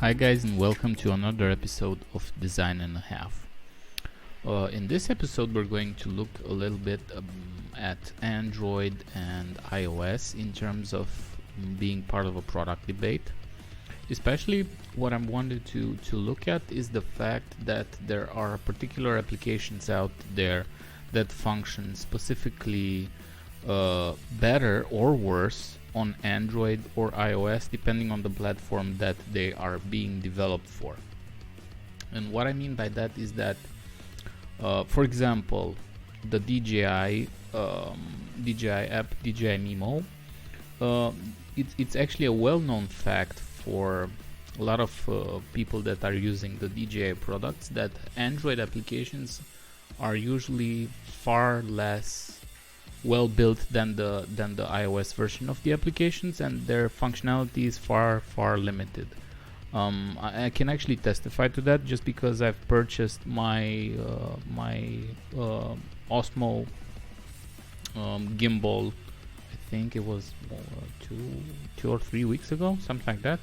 Hi guys, and welcome to another episode of Design and a Half. In this episode we're going to look a little bit at Android and iOS in terms of being part of a product debate. Especially what I'm wanted to look at is the fact that there are particular applications out there that function specifically better or worse on Android or iOS depending on the platform that they are being developed for. And what I mean by that is that for example, the DJI app, DJI Mimo, it's actually a well-known fact for a lot of people that are using the DJI products that Android applications are usually far less well built than the iOS version of the applications, and their functionality is far limited. I can actually testify to that just because I've purchased my Osmo gimbal. I think it was 2 or 3 weeks ago, something like that,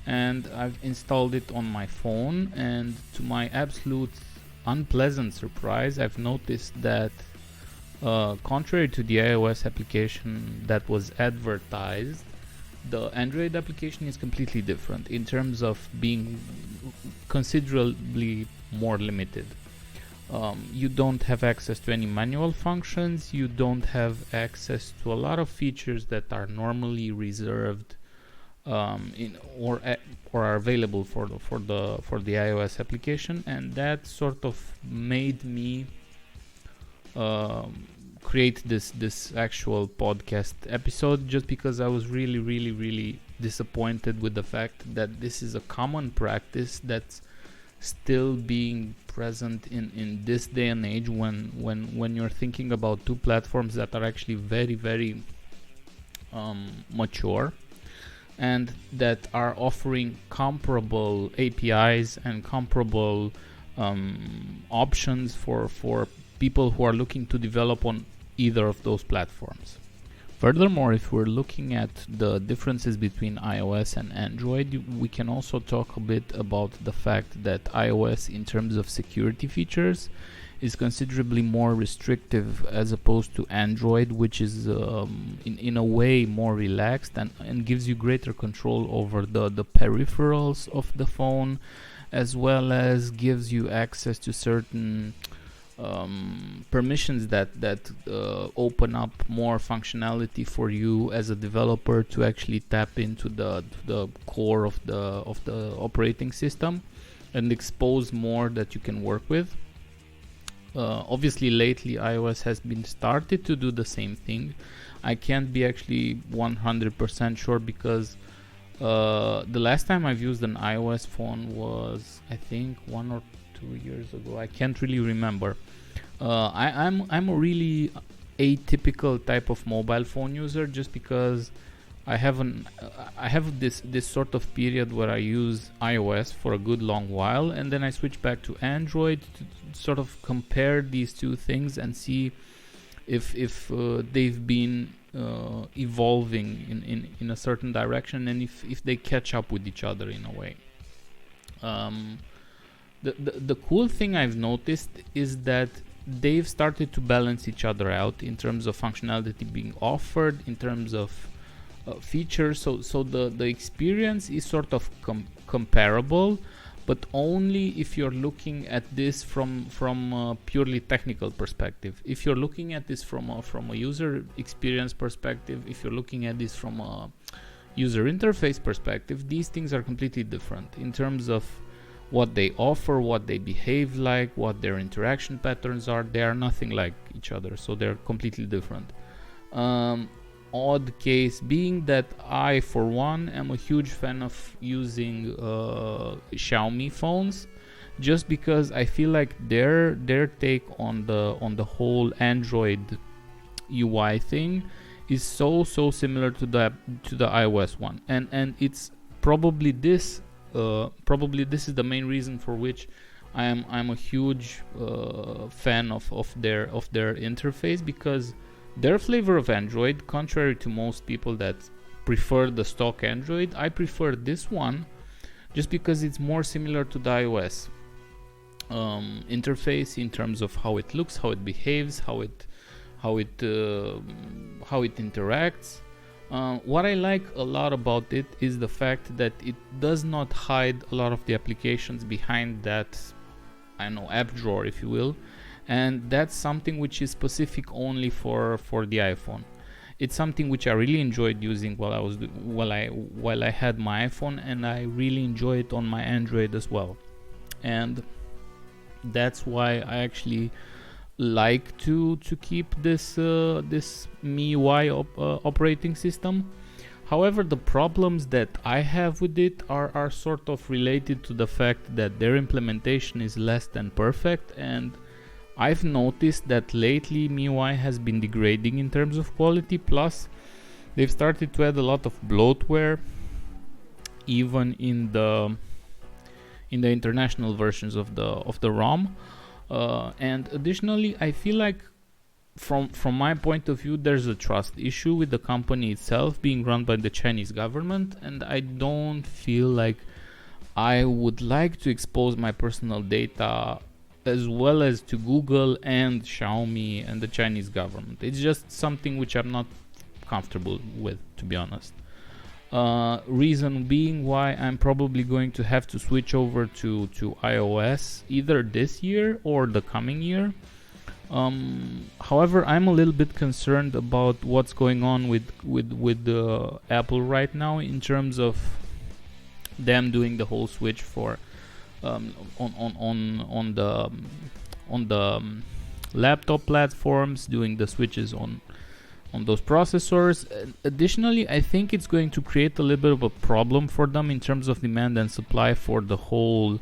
and I've installed it on my phone, and to my absolute unpleasant surprise, I've noticed that contrary to the iOS application that was advertised, the Android application is completely different in terms of being considerably more limited. You don't have access to any manual functions. You don't have access to a lot of features that are normally reserved or are available for the iOS application, and that sort of made me create this actual podcast episode, just because I was really disappointed with the fact that this is a common practice that's still being present in this day and age when you're thinking about two platforms that are actually very mature and that are offering comparable APIs and comparable options for people who are looking to develop on either of those platforms. Furthermore, if we're looking at the differences between iOS and Android, we can also talk a bit about the fact that iOS, in terms of security features, is considerably more restrictive as opposed to Android, which is in a way more relaxed and gives you greater control over the peripherals of the phone, as well as gives you access to certain permissions that open up more functionality for you as a developer to actually tap into the core of the operating system and expose more that you can work with. Obviously lately iOS has been started to do the same thing. I can't be actually 100% sure because the last time I've used an iOS phone was, I think, 1 or 2 years ago. I can't really remember. I'm a really atypical type of mobile phone user, just because I have this sort of period where I use iOS for a good long while, and then I switch back to Android to sort of compare these two things and see if they've been evolving in a certain direction, and if they catch up with each other in a way. The cool thing I've noticed is that they've started to balance each other out in terms of functionality being offered, in terms of features. So the experience is sort of comparable, but only if you're looking at this from a purely technical perspective. If you're looking at this from a user experience perspective, if you're looking at this from a user interface perspective, these things are completely different in terms of what they offer, what they behave like, what their interaction patterns are. They are nothing like each other, so they're completely different. Odd case being that I, for one, am a huge fan of using Xiaomi phones, just because I feel like their take on the whole Android UI thing is so similar to the iOS one, and it's probably this is the main reason for which I'm a huge fan of their interface, because their flavor of Android, contrary to most people that prefer the stock Android, I prefer this one just because it's more similar to the iOS interface in terms of how it looks, how it behaves, how it interacts. What I like a lot about it is the fact that it does not hide a lot of the applications behind that, I don't know, app drawer, if you will, and that's something which is specific only for the iPhone. It's something which I really enjoyed using while I had my iPhone, and I really enjoy it on my Android as well. And that's why I actually like to keep this MIUI operating system. However, the problems that I have with it are sort of related to the fact that their implementation is less than perfect, and I've noticed that lately MIUI has been degrading in terms of quality. Plus, they've started to add a lot of bloatware, even in the international versions of the ROM. And additionally, I feel like from my point of view, there's a trust issue with the company itself being run by the Chinese government, and I don't feel like I would like to expose my personal data as well as to Google and Xiaomi and the Chinese government. It's just something which I'm not comfortable with, to be honest. Reason being why I'm probably going to have to switch over to iOS either this year or the coming year. However, I'm a little bit concerned about what's going on with Apple right now in terms of them doing the whole switch for on the laptop platforms, doing the switches on those processors. Additionally, I think it's going to create a little bit of a problem for them in terms of demand and supply for the whole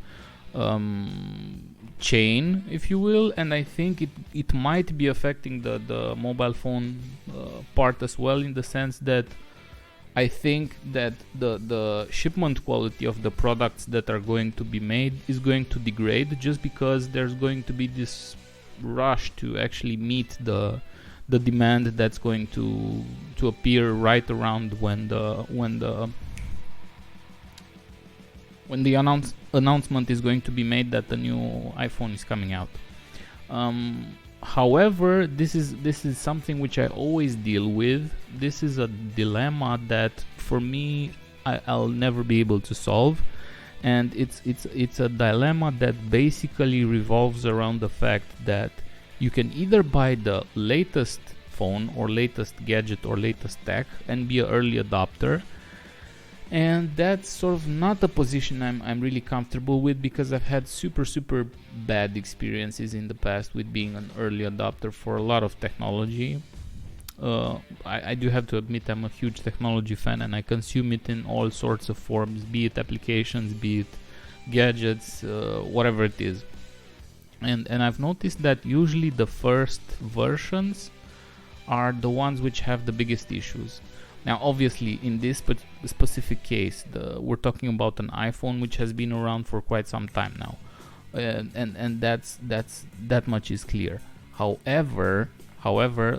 chain, if you will, and I think it might be affecting the mobile phone part as well, in the sense that I think that the shipment quality of the products that are going to be made is going to degrade, just because there's going to be this rush to actually meet the demand that's going to appear right around when the announcement is going to be made that the new iPhone is coming out. However, this is something which I always deal with. This is a dilemma that for me I'll never be able to solve, and it's a dilemma that basically revolves around the fact that you can either buy the latest phone or latest gadget or latest tech and be an early adopter, and that's sort of not a position I'm really comfortable with, because I've had super bad experiences in the past with being an early adopter for a lot of technology. I do have to admit I'm a huge technology fan, and I consume it in all sorts of forms, be it applications, be it gadgets, whatever it is. And I've noticed that usually the first versions are the ones which have the biggest issues. Now, obviously, in this specific case, we're talking about an iPhone which has been around for quite some time now, and that much is clear. However,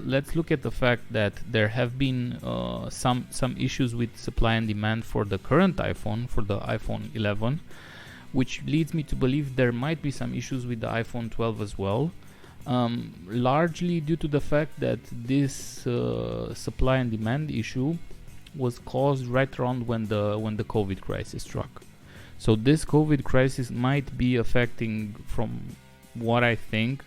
let's look at the fact that there have been some issues with supply and demand for the current iPhone, for the iPhone 11, which leads me to believe there might be some issues with the iPhone 12 as well. Largely due to the fact that this supply and demand issue was caused right around when the COVID crisis struck. So this COVID crisis might be affecting, from what I think,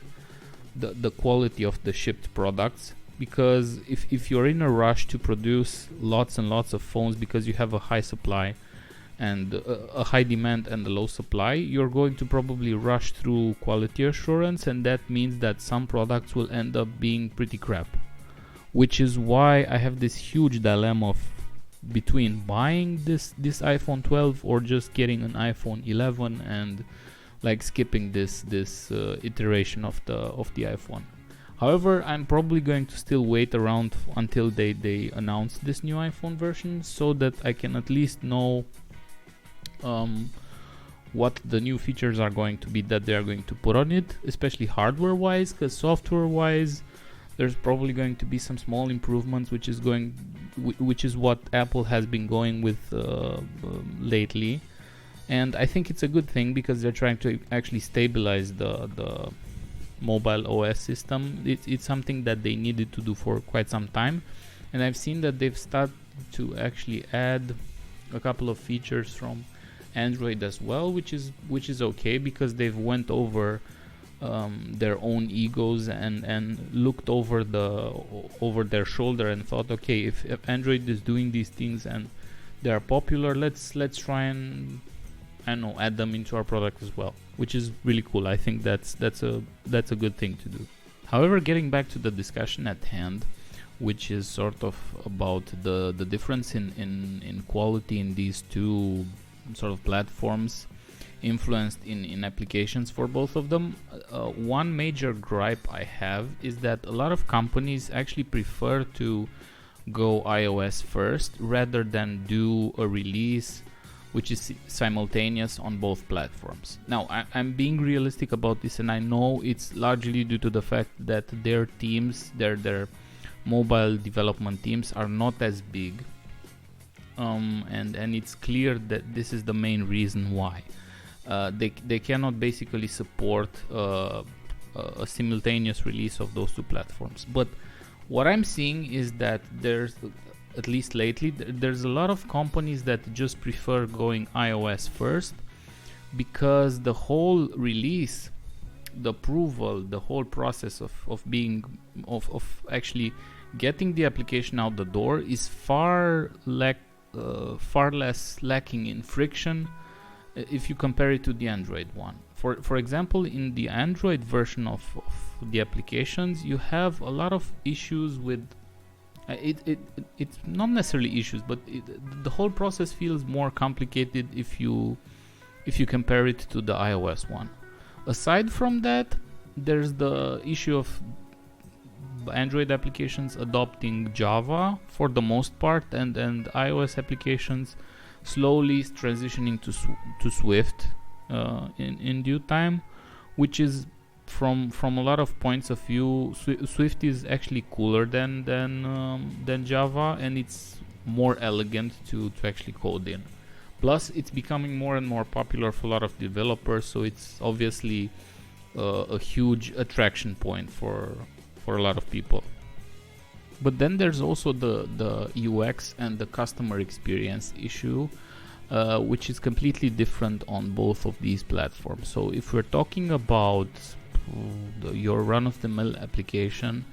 the quality of the shipped products, because if you're in a rush to produce lots and lots of phones because you have a high supply and a high demand and a low supply, you're going to probably rush through quality assurance, and that means that some products will end up being pretty crap, which is why I have this huge dilemma between buying this iPhone 12 or just getting an iPhone 11 and like skipping this iteration of the iPhone. However, I'm probably going to still wait around until they announce this new iPhone version, so that I can at least know what the new features are going to be that they are going to put on it, especially hardware wise, because software wise there's probably going to be some small improvements, which is what Apple has been going with lately. and I think it's a good thing because they're trying to actually stabilize the mobile OS system. It's something that they needed to do for quite some time, and I've seen that they've started to actually add a couple of features from Android as well, which is okay, because they've went over their own egos and looked over their shoulder and thought, okay, if Android is doing these things and they are popular, let's try and, I don't know, add them into our product as well, which is really cool. I think that's a good thing to do. However, getting back to the discussion at hand, which is sort of about the difference in quality in these two sort of platforms, influenced in applications for both of them. One major gripe I have is that a lot of companies actually prefer to go iOS first rather than do a release which is simultaneous on both platforms. Now, I'm being realistic about this, and I know it's largely due to the fact that their teams, their mobile development teams, are not as big, and it's clear that this is the main reason why. They cannot basically support a simultaneous release of those two platforms. But what I'm seeing is that there's, at least lately, there's a lot of companies that just prefer going iOS first, because the whole release, the approval, the whole process of actually getting the application out the door is far less lacking in friction if you compare it to the Android one. For example, in the Android version of the applications, you have a lot of issues with it's not necessarily issues, but the whole process feels more complicated if you compare it to the iOS one. Aside from that, there's the issue of Android applications adopting Java for the most part, and iOS applications slowly transitioning to Swift in due time, which is from a lot of points of view, Swift is actually cooler than Java, and it's more elegant to actually code in. Plus, it's becoming more and more popular for a lot of developers, so it's obviously a huge attraction point for a lot of people. But then there's also the UX and the customer experience issue, which is completely different on both of these platforms. So if we're talking about your run-of-the-mill application,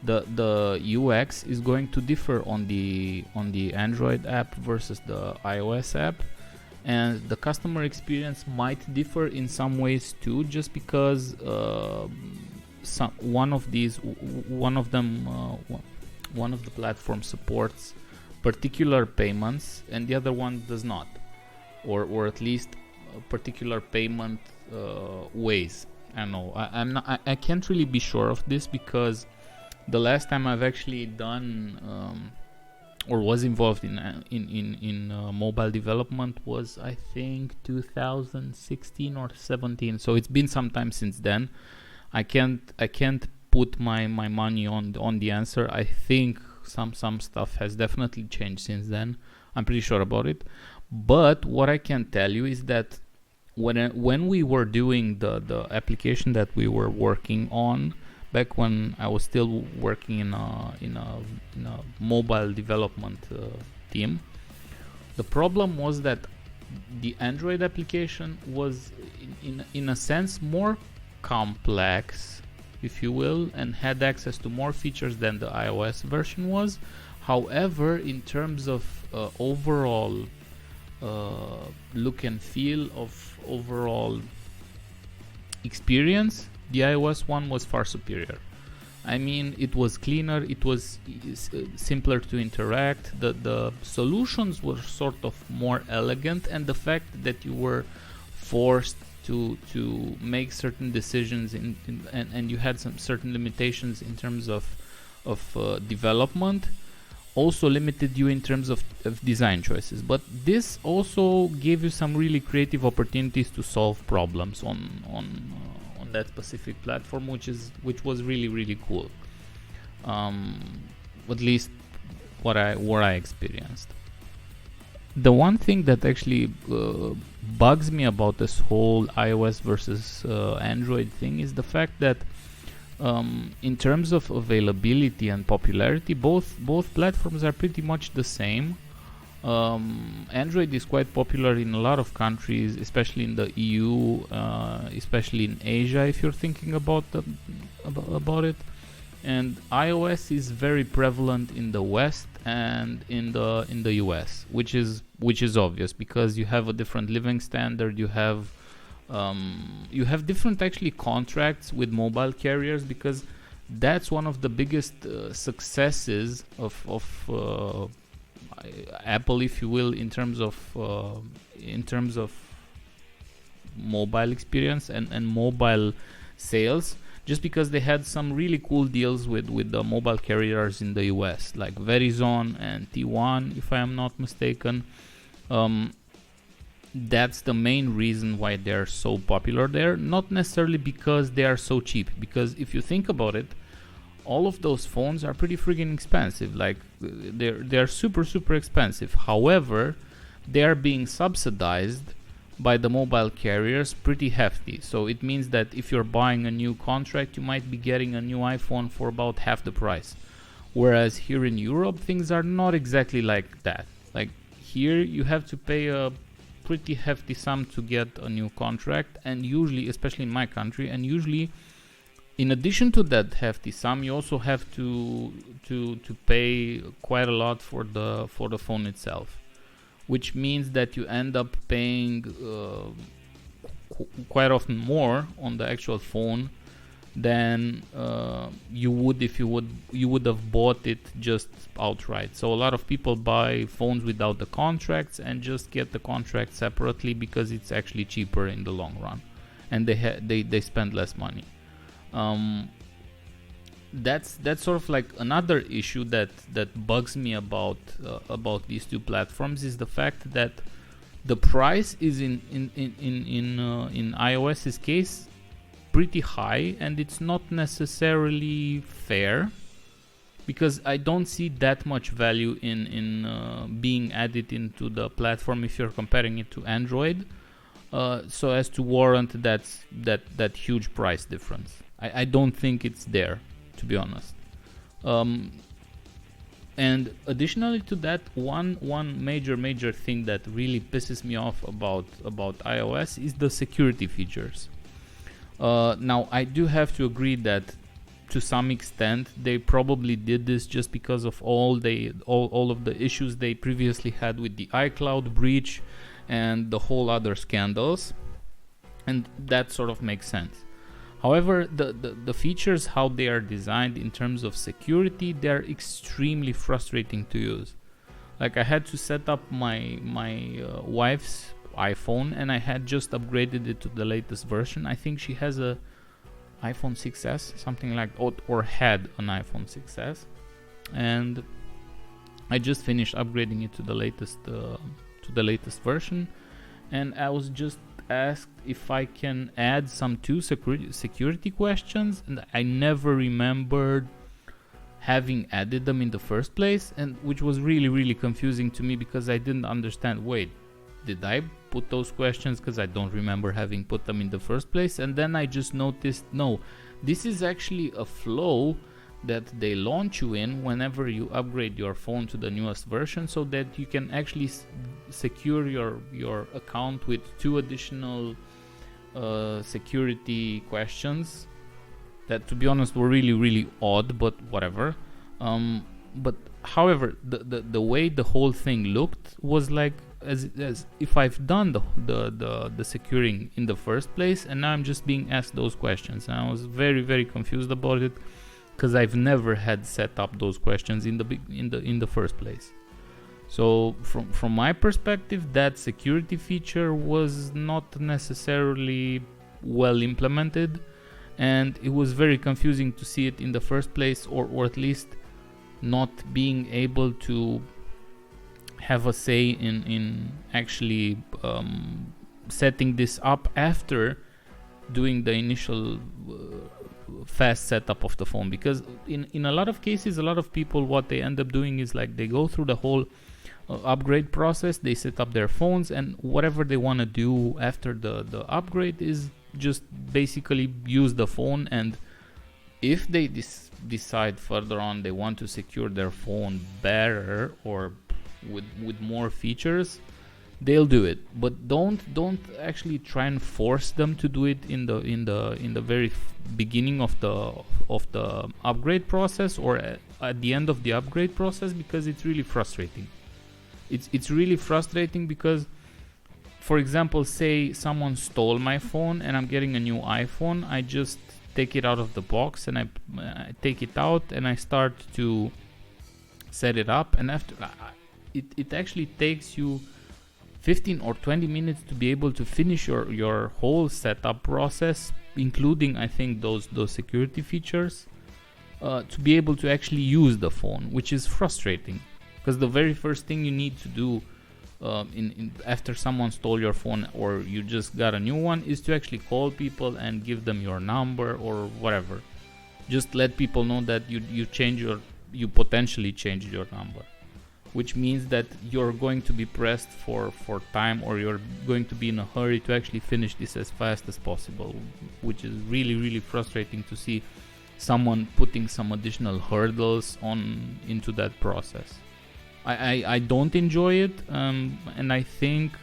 the UX is going to differ on the Android app versus the iOS app, and the customer experience might differ in some ways too, just because one of the platforms supports particular payments and the other one does not, or at least particular payment ways. I don't know. I can't really be sure of this, because the last time I've actually done or was involved in mobile development was, I think, 2016 or 17. So it's been some time since then. I can't put my money on the answer. I think some stuff has definitely changed since then. I'm pretty sure about it. But what I can tell you is that when we were doing the application that we were working on back when I was still working in a mobile development team, the problem was that the Android application was in a sense more complex, if you will, and had access to more features than the iOS version was. However, in terms of overall look and feel, of overall experience, the iOS one was far superior. I mean, it was cleaner, it was simpler to interact, the solutions were sort of more elegant, and the fact that you were forced to make certain decisions and you had some certain limitations in terms of development also limited you in terms of design choices. But this also gave you some really creative opportunities to solve problems on that specific platform, which was really, really cool. At least what I experienced. The one thing that actually bugs me about this whole iOS versus Android thing is the fact that in terms of availability and popularity, both platforms are pretty much the same. Android is quite popular in a lot of countries, especially in the EU, especially in Asia, if you're thinking about it. And iOS is very prevalent in the West and in the US, which is obvious because you have a different living standard. You have different actually contracts with mobile carriers, because that's one of the biggest successes of Apple, if you will, in terms of mobile experience and mobile sales, just because they had some really cool deals with the mobile carriers in the US, like Verizon and T1, if I am not mistaken. That's the main reason why they're so popular there, not necessarily because they are so cheap, because if you think about it, all of those phones are pretty friggin' expensive. Like they're super expensive. However, they are being subsidized by the mobile carriers pretty hefty. So it means that if you're buying a new contract, you might be getting a new iPhone for about half the price. Whereas here in Europe, things are not exactly like that. Like here, you have to pay a pretty hefty sum to get a new contract, and usually, especially in my country, and usually in addition to that hefty sum, you also have to pay quite a lot for the phone itself, which means that you end up paying quite often more on the actual phone than you would if you would have bought it just outright. So a lot of people buy phones without the contracts and just get the contract separately because it's actually cheaper in the long run, and they spend less money. That's sort of like another issue that bugs me about these two platforms, is the fact that the price is in iOS's case pretty high, and it's not necessarily fair, because I don't see that much value in being added into the platform if you're comparing it to Android, so as to warrant that huge price difference. I don't think it's there, to be honest. And additionally to that, one major thing that really pisses me off about iOS is the security features. Now, I do have to agree that to some extent they probably did this just because of all of the issues they previously had with the iCloud breach and the whole other scandals, and that sort of makes sense. However, the features, how they are designed in terms of security, they're extremely frustrating to use. Like, I had to set up my wife's iPhone, and I had just upgraded it to the latest version. I think she has a iPhone 6s, something like, or had an iPhone 6s, and I just finished upgrading it to the latest version, and I was just asked if I can add some two security questions, and I never remembered having added them in the first place, and which was really confusing to me, because I didn't understand, wait, did I put those questions, because I don't remember having put them in the first place. And then I just noticed, no, this is actually a flow that they launch you in whenever you upgrade your phone to the newest version, so that you can actually secure your account with two additional security questions that, to be honest, were really odd, but whatever. But however, the way the whole thing looked was like as if I've done the securing in the first place, and now I'm just being asked those questions, and I was very confused about it, because I've never had set up those questions in the first place. So from my perspective, that security feature was not necessarily well implemented, and it was very confusing to see it in the first place, or at least not being able to have a say in actually setting this up after doing the initial fast setup of the phone. Because in a lot of cases, a lot of people, what they end up doing is like they go through the whole upgrade process. They set up their phones, and whatever they want to do after the upgrade is just basically use the phone. And if they decide further on they want to secure their phone better or with more features, they'll do it. But don't actually try and force them to do it in the very beginning of the upgrade process or at the end of the upgrade process, because it's really frustrating. It's really frustrating because, for example, say someone stole my phone and I'm getting a new iPhone. I just take it out of the box and I take it out and I start to set it up, and after it actually takes you 15 or 20 minutes to be able to finish your whole setup process, including I think those security features, to be able to actually use the phone, which is frustrating. Because the very first thing you need to do after someone stole your phone or you just got a new one is to actually call people and give them your number or whatever. Just let people know that you potentially changed your number, which means that you're going to be pressed for time, or you're going to be in a hurry to actually finish this as fast as possible, which is really, really frustrating to see someone putting some additional hurdles into that process. I don't enjoy it, and I think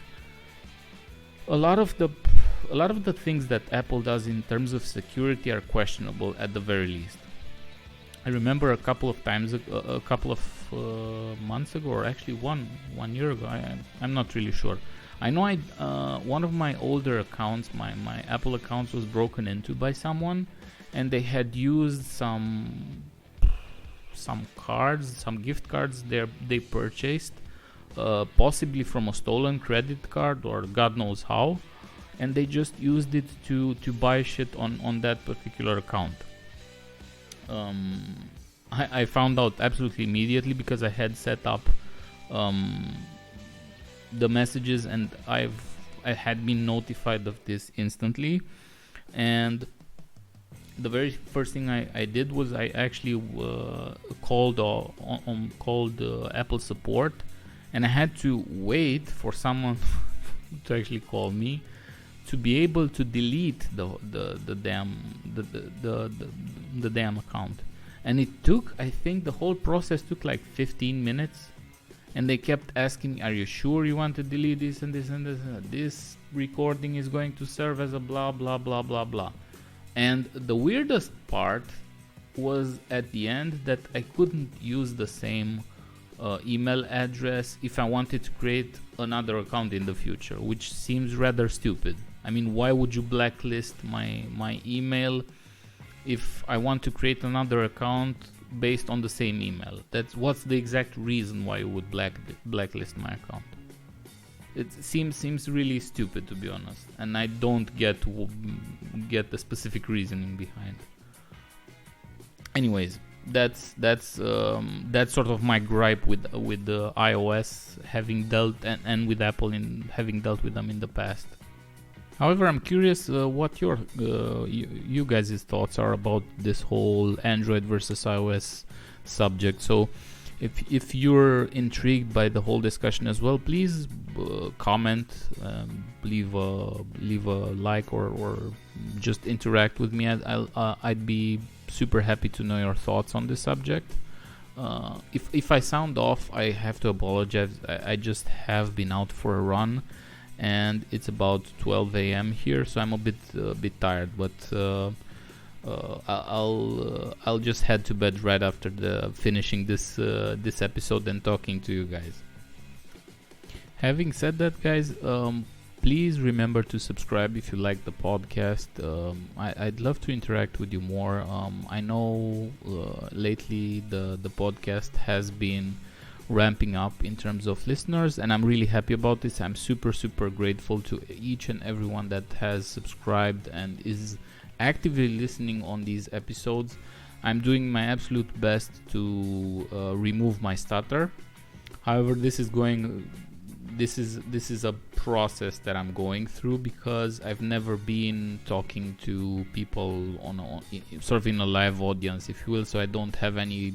a lot of the things that Apple does in terms of security are questionable at the very least. I remember a couple of months ago, or actually one year ago. I'm not really sure. I know one of my older accounts, my Apple accounts, was broken into by someone, and they had used some gift cards they purchased, possibly from a stolen credit card or God knows how, and they just used it to buy shit on that particular account. I found out absolutely immediately because I had set up the messages, and I had been notified of this instantly. And the very first thing I did was I actually called Apple support, and I had to wait for someone to actually call me to be able to delete the damn account. And it took, I think the whole process took like 15 minutes, and they kept asking me, are you sure you want to delete this and this and this? This recording is going to serve as a blah blah blah blah blah. And the weirdest part was at the end that I couldn't use the same email address if I wanted to create another account in the future, which seems rather stupid. I mean, why would you blacklist my email if I want to create another account based on the same email? What's the exact reason why you would blacklist my account? It seems really stupid, to be honest, and I don't get the specific reasoning behind. Anyways, that's sort of my gripe with the iOS, having dealt and with Apple in having dealt with them in the past. However, I'm curious what your you guys' thoughts are about this whole Android versus iOS subject. So if you're intrigued by the whole discussion as well, please comment, leave a like, or just interact with me. I'd be super happy to know your thoughts on this subject. If I sound off, I have to apologize. I just have been out for a run, and it's about 12 a.m. here, so I'm a bit tired. But I'll just head to bed right after finishing this episode and talking to you guys. Having said that, guys, please remember to subscribe if you like the podcast. I'd love to interact with you more. I know lately the podcast has been ramping up in terms of listeners, and I'm really happy about this. I'm super grateful to each and everyone that has subscribed and is actively listening on these episodes. I'm doing my absolute best to remove my stutter. However, this is a process that I'm going through because I've never been talking to people sort of in a live audience, if you will, so I don't have any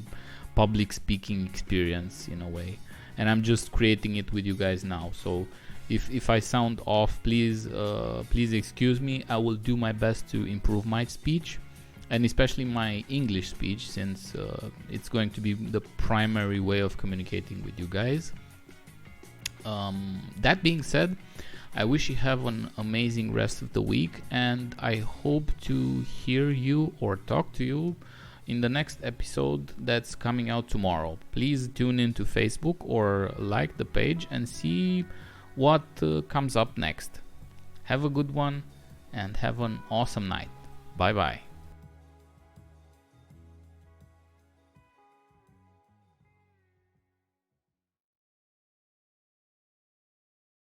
public speaking experience in a way. and I'm just creating it with you guys now. So if I sound off, please excuse me. I will do my best to improve my speech, and especially my English speech, since it's going to be the primary way of communicating with you guys. That being said, I wish you have an amazing rest of the week, and I hope to hear you or talk to you in the next episode that's coming out tomorrow. Please tune in to Facebook or like the page and see what comes up next. Have a good one and have an awesome night. Bye bye.